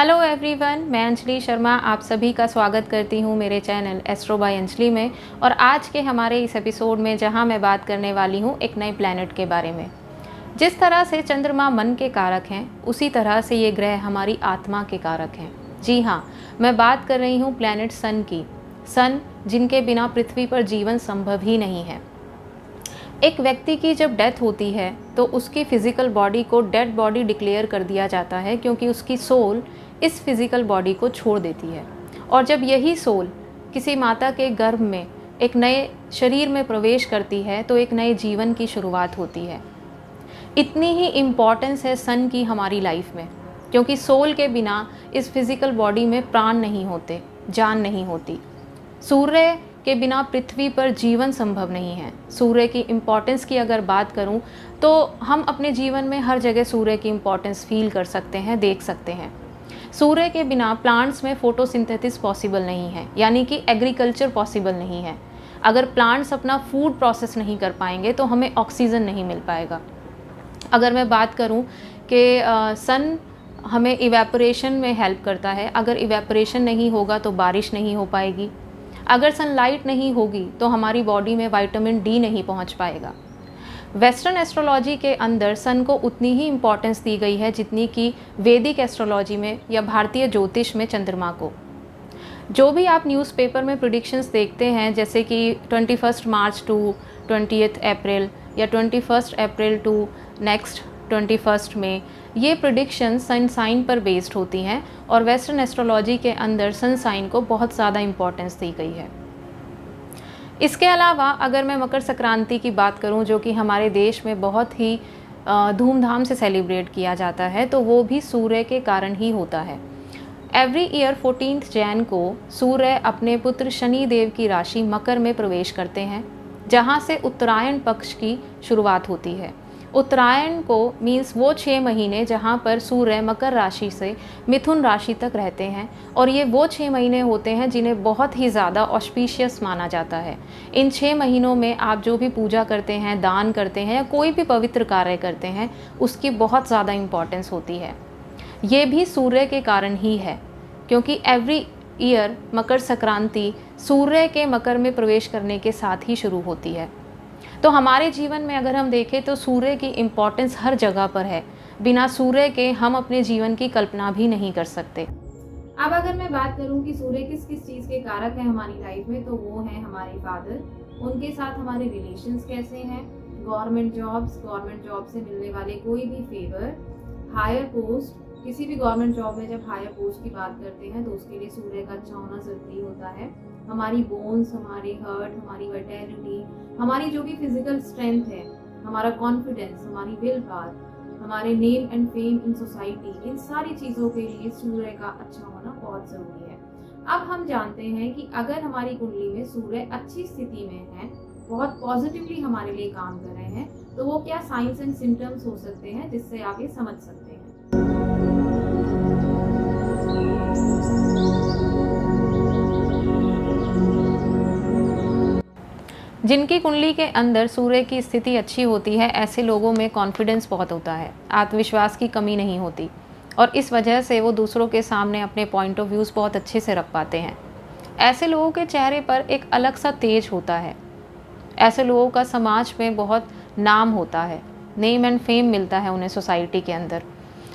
Hello everyone, मैं अंजलि शर्मा आप सभी का स्वागत करती हूँ मेरे चैनल एस्ट्रो बाय अंजलि में। और आज के हमारे इस एपिसोड में जहाँ मैं बात करने वाली हूँ एक नए प्लैनेट के बारे में। जिस तरह से चंद्रमा मन के कारक हैं, उसी तरह से ये ग्रह हमारी आत्मा के कारक हैं। जी हाँ, मैं बात कर रही हूँ प्लैनेट सन की। सन जिनके बिना पृथ्वी पर जीवन संभव ही नहीं है। एक व्यक्ति की जब डेथ होती है तो उसकी फिजिकल बॉडी को डेड बॉडी डिक्लेयर कर दिया जाता है, क्योंकि उसकी सोल इस फिजिकल बॉडी को छोड़ देती है। और जब यही सोल किसी माता के गर्भ में एक नए शरीर में प्रवेश करती है तो एक नए जीवन की शुरुआत होती है। इतनी ही इम्पॉर्टेंस है सन की हमारी लाइफ में, क्योंकि सोल के बिना इस फिजिकल बॉडी में प्राण नहीं होते, जान नहीं होती। सूर्य के बिना पृथ्वी पर जीवन संभव नहीं है। सूर्य की इम्पॉर्टेंस की अगर बात करूं तो हम अपने जीवन में हर जगह सूर्य की इम्पॉर्टेंस फील कर सकते हैं, देख सकते हैं। सूर्य के बिना प्लांट्स में फोटोसिंथेसिस पॉसिबल नहीं है, यानी कि एग्रीकल्चर पॉसिबल नहीं है। अगर प्लांट्स अपना फूड प्रोसेस नहीं कर पाएंगे तो हमें ऑक्सीजन नहीं मिल पाएगा। अगर मैं बात करूं कि सन हमें इवेपोरेशन में हेल्प करता है। अगर इवेपोरेशन नहीं होगा तो बारिश नहीं हो पाएगी। अगर सनलाइट नहीं होगी तो हमारी बॉडी में विटामिन डी नहीं पहुंच पाएगा। वेस्टर्न एस्ट्रोलॉजी के अंदर सन को उतनी ही इम्पॉर्टेंस दी गई है जितनी कि वैदिक एस्ट्रोलॉजी में या भारतीय ज्योतिष में चंद्रमा को। जो भी आप न्यूज़पेपर में प्रिडिक्शंस देखते हैं, जैसे कि 21 मार्च टू 20 अप्रैल या 21 अप्रैल टू नेक्स्ट 21 में, ये प्रिडिक्शन सन साइन पर बेस्ड होती हैं। और वेस्टर्न एस्ट्रोलॉजी के अंदर सन साइन को बहुत ज़्यादा इम्पॉर्टेंस दी गई है। इसके अलावा अगर मैं मकर संक्रांति की बात करूं, जो कि हमारे देश में बहुत ही धूमधाम से सेलिब्रेट किया जाता है, तो वो भी सूर्य के कारण ही होता है। एवरी ईयर 14 जैन को सूर्य अपने पुत्र शनि देव की राशि मकर में प्रवेश करते हैं, जहां से उत्तरायण पक्ष की शुरुआत होती है। उत्तरायण को मीन्स वो 6 महीने जहाँ पर सूर्य मकर राशि से मिथुन राशि तक रहते हैं। और ये वो 6 महीने होते हैं जिन्हें बहुत ही ज़्यादा ऑस्पिशियस माना जाता है। इन 6 महीनों में आप जो भी पूजा करते हैं, दान करते हैं या कोई भी पवित्र कार्य करते हैं, उसकी बहुत ज़्यादा इम्पॉर्टेंस होती है। ये भी सूर्य के कारण ही है, क्योंकि एवरी ईयर मकर संक्रांति सूर्य के मकर में प्रवेश करने के साथ ही शुरू होती है। तो हमारे जीवन में अगर हम देखें तो सूर्य की इम्पॉर्टेंस हर जगह पर है। बिना सूर्य के हम अपने जीवन की कल्पना भी नहीं कर सकते। अब अगर मैं बात करूं कि सूर्य किस किस चीज़ के कारक है हमारी लाइफ में, तो वो है हमारे फादर। उनके साथ हमारे रिलेशंस कैसे हैं, गवर्नमेंट जॉब से मिलने वाले कोई भी फेवर, हायर पोस्ट। किसी भी गवर्नमेंट जॉब में जब हायर पोस्ट की बात करते हैं तो उसके लिए सूर्य का अच्छा होना ज़रूरी होता है। हमारी बोन्स, हमारे हर्ट, हमारी वाइटैलिटी, हमारी जो भी फिजिकल स्ट्रेंथ है, हमारा कॉन्फिडेंस, हमारी विल पावर, हमारे name and fame in society, इन सारी चीज़ों के लिए सूर्य का अच्छा होना बहुत ज़रूरी है। अब हम जानते हैं कि अगर हमारी कुंडली में सूर्य अच्छी स्थिति में है, बहुत पॉजिटिवली हमारे लिए काम कर रहे हैं, तो वो क्या साइंस एंड सिम्टम्स हो सकते हैं जिससे आप ये समझ सकते हैं। जिनकी कुंडली के अंदर सूर्य की स्थिति अच्छी होती है, ऐसे लोगों में कॉन्फिडेंस बहुत होता है, आत्मविश्वास की कमी नहीं होती, और इस वजह से वो दूसरों के सामने अपने पॉइंट ऑफ व्यूज़ बहुत अच्छे से रख पाते हैं। ऐसे लोगों के चेहरे पर एक अलग सा तेज होता है। ऐसे लोगों का समाज में बहुत नाम होता है, नेम एंड फेम मिलता है उन्हें सोसाइटी के अंदर।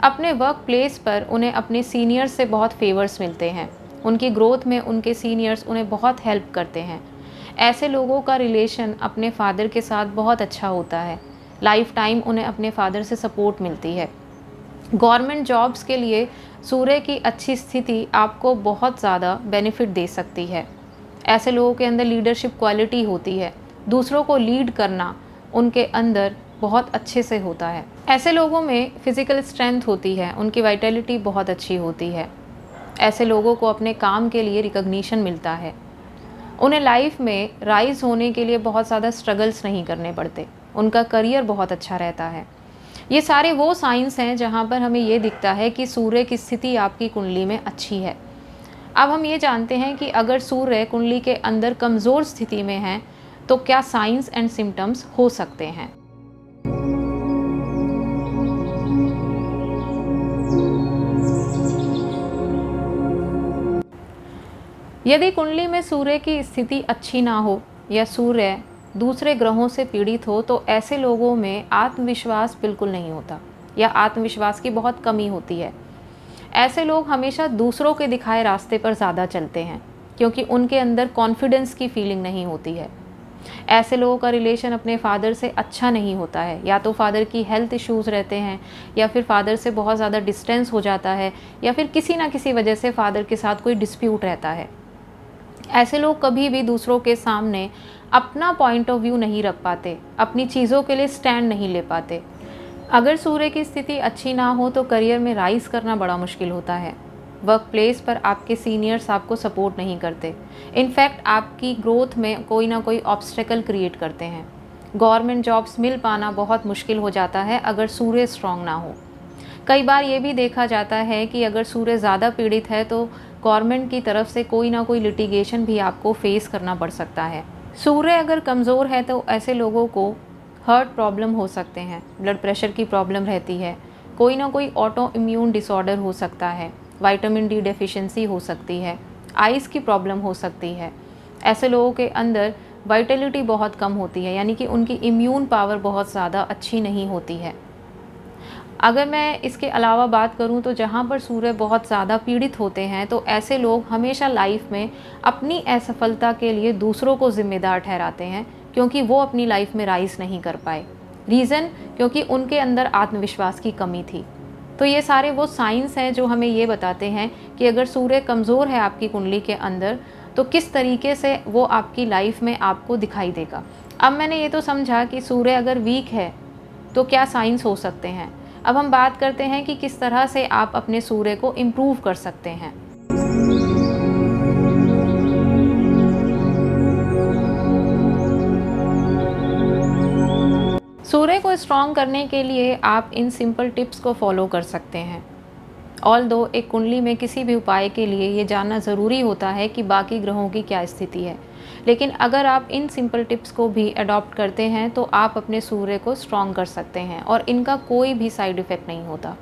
अपने वर्क प्लेस पर उन्हें अपने सीनियर्स से बहुत फेवर्स मिलते हैं। उनकी ग्रोथ में उनके सीनियर्स उन्हें बहुत हेल्प करते हैं। ऐसे लोगों का रिलेशन अपने फादर के साथ बहुत अच्छा होता है। लाइफ टाइम उन्हें अपने फादर से सपोर्ट मिलती है। गवर्नमेंट जॉब्स के लिए सूर्य की अच्छी स्थिति आपको बहुत ज़्यादा बेनिफिट दे सकती है। ऐसे लोगों के अंदर लीडरशिप क्वालिटी होती है, दूसरों को लीड करना उनके अंदर बहुत अच्छे से होता है। ऐसे लोगों में फिज़िकल स्ट्रेंथ होती है, उनकी वाइटैलिटी बहुत अच्छी होती है। ऐसे लोगों को अपने काम के लिए रिकॉग्निशन मिलता है। उन्हें लाइफ में राइज होने के लिए बहुत ज़्यादा स्ट्रगल्स नहीं करने पड़ते, उनका करियर बहुत अच्छा रहता है। ये सारे वो साइंस हैं जहाँ पर हमें ये दिखता है कि सूर्य की स्थिति आपकी कुंडली में अच्छी है। अब हम ये जानते हैं कि अगर सूर्य कुंडली के अंदर कमज़ोर स्थिति में है तो क्या साइंस एंड सिम्टम्स हो सकते हैं। यदि कुंडली में सूर्य की स्थिति अच्छी ना हो या सूर्य दूसरे ग्रहों से पीड़ित हो तो ऐसे लोगों में आत्मविश्वास बिल्कुल नहीं होता या आत्मविश्वास की बहुत कमी होती है। ऐसे लोग हमेशा दूसरों के दिखाए रास्ते पर ज़्यादा चलते हैं क्योंकि उनके अंदर कॉन्फिडेंस की फीलिंग नहीं होती है। ऐसे लोगों का रिलेशन अपने फादर से अच्छा नहीं होता है, या तो फादर की हेल्थ इश्यूज़ रहते हैं या फिर फादर से बहुत ज़्यादा डिस्टेंस हो जाता है या फिर किसी ना किसी वजह से फादर के साथ कोई डिस्प्यूट रहता है। ऐसे लोग कभी भी दूसरों के सामने अपना पॉइंट ऑफ व्यू नहीं रख पाते, अपनी चीज़ों के लिए स्टैंड नहीं ले पाते। अगर सूर्य की स्थिति अच्छी ना हो तो करियर में राइज करना बड़ा मुश्किल होता है। वर्क प्लेस पर आपके सीनियर्स आपको सपोर्ट नहीं करते, इनफैक्ट आपकी ग्रोथ में कोई ना कोई ऑब्स्टेकल क्रिएट करते हैं। गवर्नमेंट जॉब्स मिल पाना बहुत मुश्किल हो जाता है अगर सूर्य स्ट्रांग ना हो। कई बार ये भी देखा जाता है कि अगर सूर्य ज़्यादा पीड़ित है तो गवर्नमेंट की तरफ से कोई ना कोई लिटिगेशन भी आपको फेस करना पड़ सकता है। सूर्य अगर कमज़ोर है तो ऐसे लोगों को हार्ट प्रॉब्लम हो सकते हैं, ब्लड प्रेशर की प्रॉब्लम रहती है, कोई ना कोई ऑटो इम्यून डिसऑर्डर हो सकता है, विटामिन डी डेफिशिएंसी हो सकती है, आइज़ की प्रॉब्लम हो सकती है। ऐसे लोगों के अंदर वाइटलिटी बहुत कम होती है, यानी कि उनकी इम्यून पावर बहुत ज़्यादा अच्छी नहीं होती है। अगर मैं इसके अलावा बात करूं तो जहां पर सूर्य बहुत ज़्यादा पीड़ित होते हैं तो ऐसे लोग हमेशा लाइफ में अपनी असफलता के लिए दूसरों को ज़िम्मेदार ठहराते हैं क्योंकि वो अपनी लाइफ में राइज नहीं कर पाए। रीज़न क्योंकि उनके अंदर आत्मविश्वास की कमी थी। तो ये सारे वो साइंस हैं जो हमें ये बताते हैं कि अगर सूर्य कमज़ोर है आपकी कुंडली के अंदर तो किस तरीके से वो आपकी लाइफ में आपको दिखाई देगा। अब मैंने ये तो समझा कि सूर्य अगर वीक है तो क्या साइंस हो सकते हैं। अब हम बात करते हैं कि किस तरह से आप अपने सूर्य को इम्प्रूव कर सकते हैं। सूर्य को स्ट्रॉन्ग करने के लिए आप इन सिंपल टिप्स को फॉलो कर सकते हैं। ऑल्दो एक कुंडली में किसी भी उपाय के लिए ये जानना ज़रूरी होता है कि बाकी ग्रहों की क्या स्थिति है, लेकिन अगर आप इन सिंपल टिप्स को भी अडॉप्ट करते हैं तो आप अपने सूर्य को स्ट्रॉन्ग कर सकते हैं और इनका कोई भी साइड इफ़ेक्ट नहीं होता।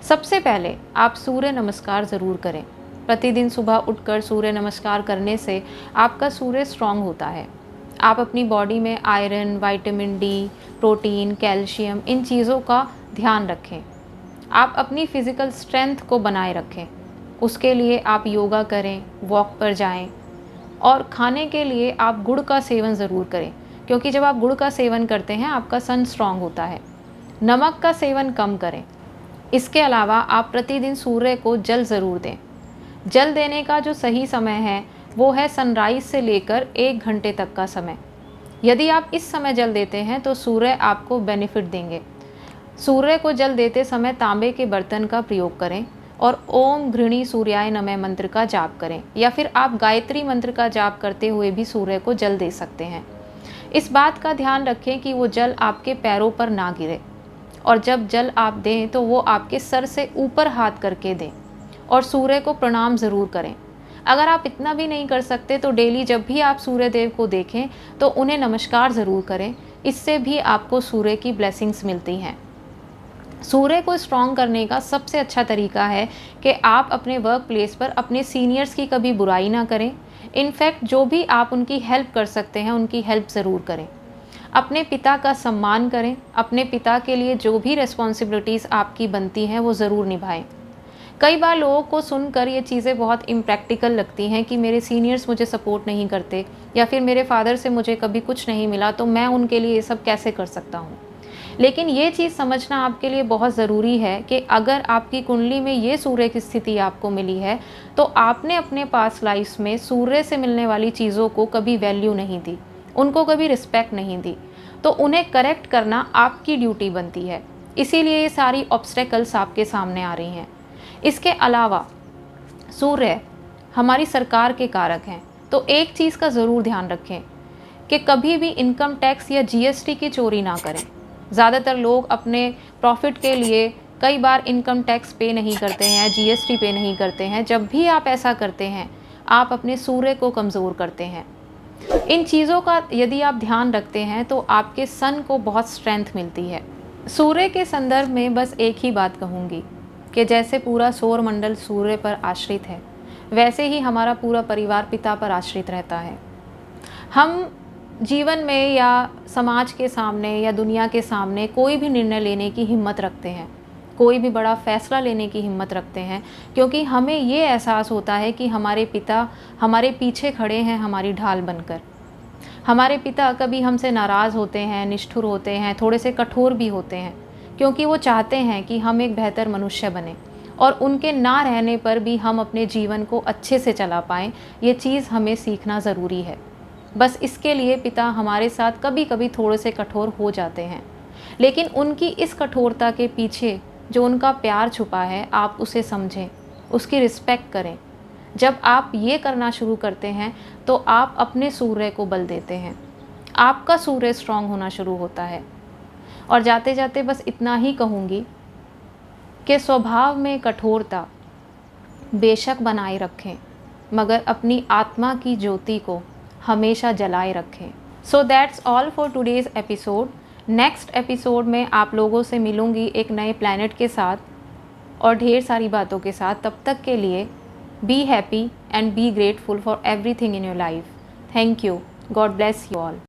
सबसे पहले आप सूर्य नमस्कार ज़रूर करें। प्रतिदिन सुबह उठकर सूर्य नमस्कार करने से आपका सूर्य स्ट्रॉन्ग होता है। आप अपनी बॉडी में iron, vitamin D, protein, calcium, इन चीज़ों का ध्यान रखें। आप अपनी फ़िज़िकल स्ट्रेंथ को बनाए रखें। उसके लिए आप योगा करें, वॉक पर जाएं और खाने के लिए आप गुड़ का सेवन ज़रूर करें क्योंकि जब आप गुड़ का सेवन करते हैं आपका सन स्ट्रॉन्ग होता है। नमक का सेवन कम करें। इसके अलावा आप प्रतिदिन सूर्य को जल ज़रूर दें। जल देने का जो सही समय है वो है सनराइज़ से लेकर 1 घंटे तक का समय। यदि आप इस समय जल देते हैं तो सूर्य आपको बेनिफिट देंगे। सूर्य को जल देते समय तांबे के बर्तन का प्रयोग करें और ओम घृणी सूर्याय नमः मंत्र का जाप करें, या फिर आप गायत्री मंत्र का जाप करते हुए भी सूर्य को जल दे सकते हैं। इस बात का ध्यान रखें कि वो जल आपके पैरों पर ना गिरे और जब जल आप दें तो वो आपके सर से ऊपर हाथ करके दें और सूर्य को प्रणाम ज़रूर करें। अगर आप इतना भी नहीं कर सकते तो डेली जब भी आप सूर्य देव को देखें तो उन्हें नमस्कार ज़रूर करें। इससे भी आपको सूर्य की ब्लेसिंग्स मिलती हैं। सूर्य को स्ट्रॉन्ग करने का सबसे अच्छा तरीका है कि आप अपने वर्क प्लेस पर अपने सीनियर्स की कभी बुराई ना करें। इनफैक्ट जो भी आप उनकी हेल्प कर सकते हैं उनकी हेल्प ज़रूर करें। अपने पिता का सम्मान करें। अपने पिता के लिए जो भी रिस्पॉन्सिबिलिटीज़ आपकी बनती हैं वो ज़रूर निभाएं। कई बार लोगों को सुनकर ये चीज़ें बहुत इम्प्रैक्टिकल लगती हैं कि मेरे सीनियर्स मुझे सपोर्ट नहीं करते या फिर मेरे फादर से मुझे कभी कुछ नहीं मिला तो मैं उनके लिए ये सब कैसे कर सकता हूँ। लेकिन ये चीज़ समझना आपके लिए बहुत ज़रूरी है कि अगर आपकी कुंडली में ये सूर्य की स्थिति आपको मिली है तो आपने अपने पास्ट लाइफ में सूर्य से मिलने वाली चीज़ों को कभी वैल्यू नहीं दी, उनको कभी रिस्पेक्ट नहीं दी, तो उन्हें करेक्ट करना आपकी ड्यूटी बनती है। इसीलिए ये सारी ऑब्स्टेकल्स आपके सामने आ रही हैं। इसके अलावा सूर्य हमारी सरकार के कारक हैं, तो एक चीज़ का ज़रूर ध्यान रखें कि कभी भी इनकम टैक्स या जीएसटी की चोरी ना करें। ज़्यादातर लोग अपने प्रॉफिट के लिए कई बार इनकम टैक्स पे नहीं करते हैं, जीएसटी पे नहीं करते हैं। जब भी आप ऐसा करते हैं आप अपने सूर्य को कमज़ोर करते हैं। इन चीज़ों का यदि आप ध्यान रखते हैं तो आपके सन को बहुत स्ट्रेंथ मिलती है। सूर्य के संदर्भ में बस एक ही बात कहूँगी कि जैसे पूरा सौर मंडल सूर्य पर आश्रित है, वैसे ही हमारा पूरा परिवार पिता पर आश्रित रहता है। हम जीवन में या समाज के सामने या दुनिया के सामने कोई भी निर्णय लेने की हिम्मत रखते हैं, कोई भी बड़ा फैसला लेने की हिम्मत रखते हैं, क्योंकि हमें ये एहसास होता है कि हमारे पिता हमारे पीछे खड़े हैं हमारी ढाल बनकर। हमारे पिता कभी हमसे नाराज़ होते हैं, निष्ठुर होते हैं, थोड़े से कठोर भी होते हैं, क्योंकि वो चाहते हैं कि हम एक बेहतर मनुष्य बने और उनके ना रहने पर भी हम अपने जीवन को अच्छे से चला पाएँ, ये चीज़ हमें सीखना ज़रूरी है। बस इसके लिए पिता हमारे साथ कभी कभी थोड़े से कठोर हो जाते हैं, लेकिन उनकी इस कठोरता के पीछे जो उनका प्यार छुपा है, आप उसे समझें, उसकी रिस्पेक्ट करें। जब आप ये करना शुरू करते हैं तो आप अपने सूर्य को बल देते हैं, आपका सूर्य स्ट्रांग होना शुरू होता है। और जाते जाते बस इतना ही कहूँगी कि स्वभाव में कठोरता बेशक बनाए रखें, मगर अपनी आत्मा की ज्योति को हमेशा जलाए रखें। So that's all for today's episode. Next episode में आप लोगों से मिलूँगी एक नए प्लैनेट के साथ और ढेर सारी बातों के साथ। तब तक के लिए be happy and be grateful for everything in your life. Thank you. God bless you all.